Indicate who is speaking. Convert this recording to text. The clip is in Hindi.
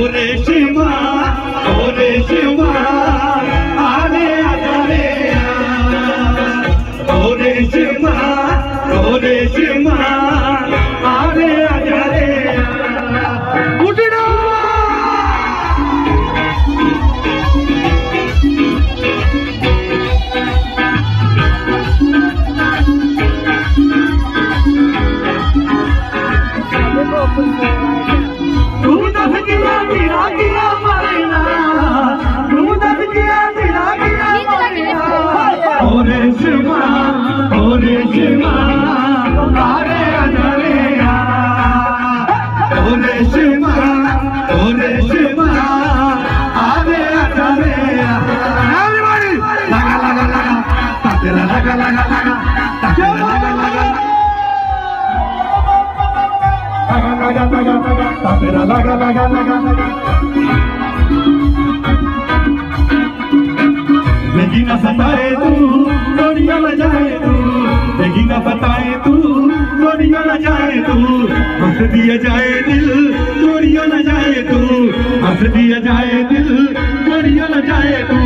Speaker 1: ओरे शिवा आरे आरे ओरे शिवा आरे आरे उठना ओरे शिवा आरे आरे ओरे शिवा आरे आरे everybody लगा तातेरा लगा तातेरा लगा लेकिन न सताए तू दुनिया न जाए तू लेकिन न बताए तू दुनिया न जाए तू हंस दिया जाए दिल दुनिया न जाए तू हंस दिया जाए दिल दुनिया न जाए तू।